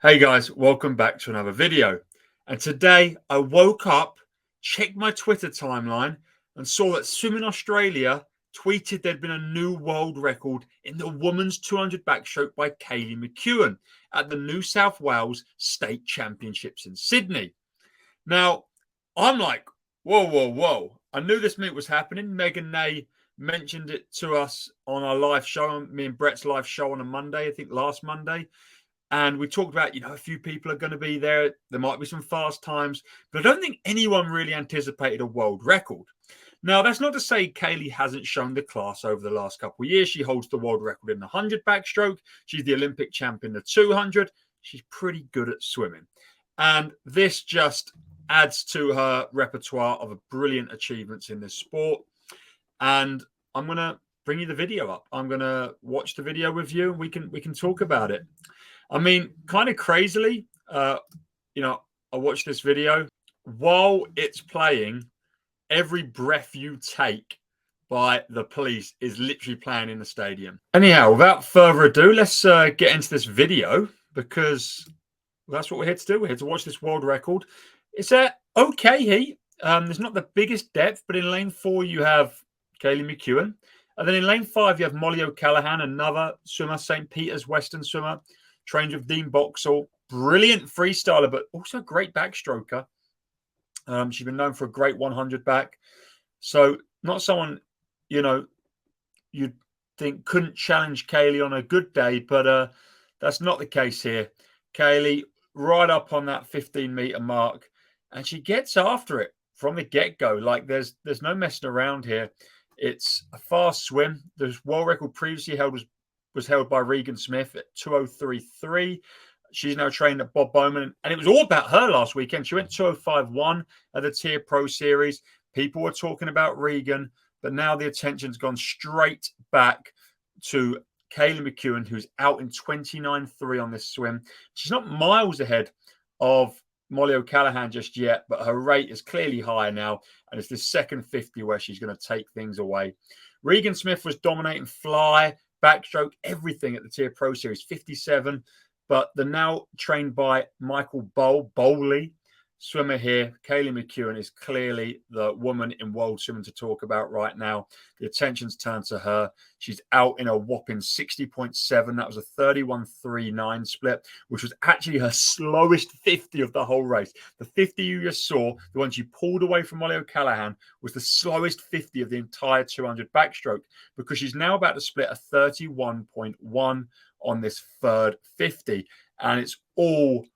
Hey guys, welcome back to another video. And today I woke up, checked my Twitter timeline, and saw that Swimming Australia tweeted there'd been a new world record in the women's 200 backstroke by Kaylee McKeown at the New South Wales State Championships in Sydney. Now, I'm like, whoa, whoa, whoa. I knew this meet was happening. Megan Nay mentioned it to us on our live show, me and Brett's live show on a Monday, I think last Monday. And we talked about, a few people are going to be there. There might be some fast times, but I don't think anyone really anticipated a world record. Now, that's not to say Kaylee hasn't shown the class over the last couple of years. She holds the world record in the 100 backstroke. She's the Olympic champion in the 200. She's pretty good at swimming. And this just adds to her repertoire of brilliant achievements in this sport. And I'm going to bring you the video up. I'm going to watch the video with you. We can talk about it. I mean, kind of crazily, I watched this video. While it's playing, Every Breath You Take by The Police is literally playing in the stadium. Anyhow, without further ado, let's get into this video because that's what we're here to do. We're here to watch this world record. It's a okay heat. There's not the biggest depth, but in lane 4, you have Kaylee McKeown. And then in lane 5, you have Molly O'Callaghan, another swimmer, St. Peter's Western swimmer. Trained with Dean Boxall, brilliant freestyler, but also a great backstroker. She's been known for a great 100 back. So not someone, you'd think couldn't challenge Kaylee on a good day, but that's not the case here. Kaylee right up on that 15-meter mark, and she gets after it from the get-go. Like there's no messing around here. It's a fast swim. The world record previously held was held by Regan Smith at 2:03.3. She's now trained at Bob Bowman, and it was all about her last weekend. She went 2:05.1 at the Tier Pro Series. People were talking about Regan, but now the attention's gone straight back to Kaylee McKeown, who's out in 29.3 on this swim. She's not miles ahead of Molly O'Callaghan just yet, but her rate is clearly higher now, and it's the second 50 where she's going to take things away. Regan Smith was dominating fly, backstroke, everything at the Tier Pro Series, 57. But the now trained by Michael Bowley swimmer here, Kaylee McKeown, is clearly the woman in world swimming to talk about right now. The attention's turned to her. She's out in a whopping 60.7. That was a 31.39 split, which was actually her slowest 50 of the whole race. The 50 you just saw, the one she pulled away from Molly O'Callaghan, was the slowest 50 of the entire 200 backstroke, because she's now about to split a 31.1 on this third 50. And it's all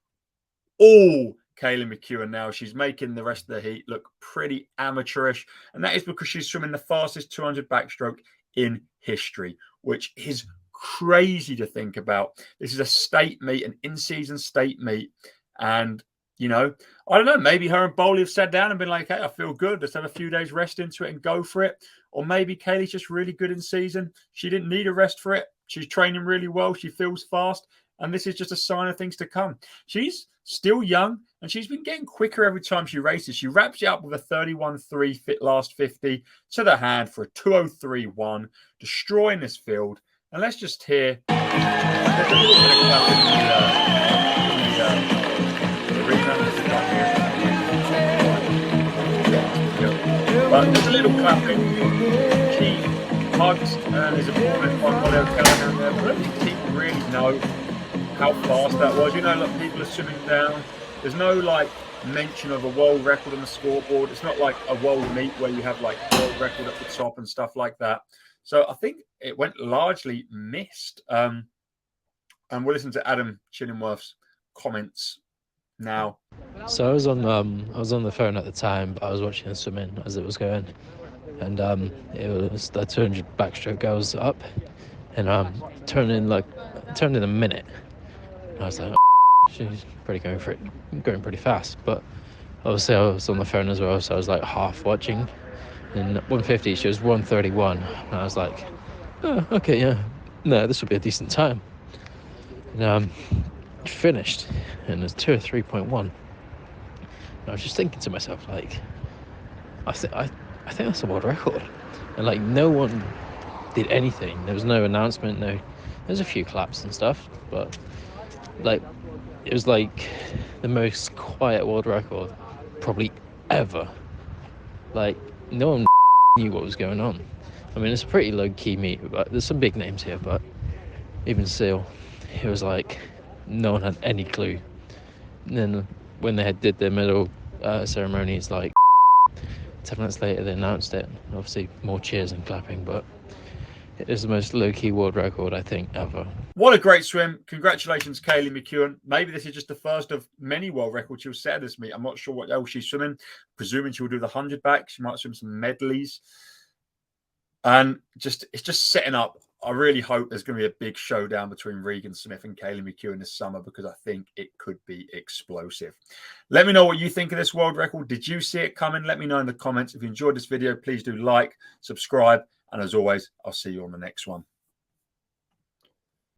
Kaylee McKeown now. She's making the rest of the heat look pretty amateurish, and that is because she's swimming the fastest 200 backstroke in history, which is crazy to think about. This is a state meet, an in-season state meet, and I don't know, maybe her and Bowley have sat down and been like, hey, I feel good, let's have a few days rest into it and go for it. Or maybe Kaylee's just really good in season. She didn't need a rest for it. She's training really well. She feels fast. And this is just a sign of things to come. She's still young, and she's been getting quicker every time she races. She wraps it up with a 31.3 last 50 to the hand for a 2:03.1, destroying this field. And let's just hear. There's a little bit of but there's a little clapping. She hugs and is applauded by Molly O'Callaghan there. But I don't think people really know how fast that was. Look, people are swimming down. There's no mention of a world record on the scoreboard. It's not like a world meet where you have world record at the top and stuff like that. So I think it went largely missed. And we'll listen to Adam Chillingworth's comments now. So I was on the phone at the time, but I was watching the swimming as it was going, and it was the 200 backstroke goes up, and turned in a minute. And I was like, oh, she's going pretty fast. But obviously I was on the phone as well, so I was half watching. And 150, she was 1:31, and I was like, oh, okay, yeah, no, this will be a decent time. And finished, and it's 2:03.1. I was just thinking to myself, I think that's a world record. And no one did anything. There was no announcement. There's a few claps and stuff, but it was like the most quiet world record probably ever. Like, no one knew what was going on. I mean, it's a pretty low-key meet, but there's some big names here, but even still, it was like no one had any clue. And then when they did their medal ceremony, it's like 10 minutes later they announced it. Obviously more cheers and clapping, but it is the most low-key world record I think ever. What a great swim. Congratulations, Kaylee McKeown. Maybe this is just the first of many world records she'll set at this meet. I'm not sure what else she's swimming. Presuming she'll do the 100 back. She might swim some medleys. And it's just setting up. I really hope there's going to be a big showdown between Regan Smith and Kaylee McKeown this summer, because I think it could be explosive. Let me know what you think of this world record. Did you see it coming? Let me know in the comments. If you enjoyed this video, please do like, subscribe, and as always, I'll see you on the next one.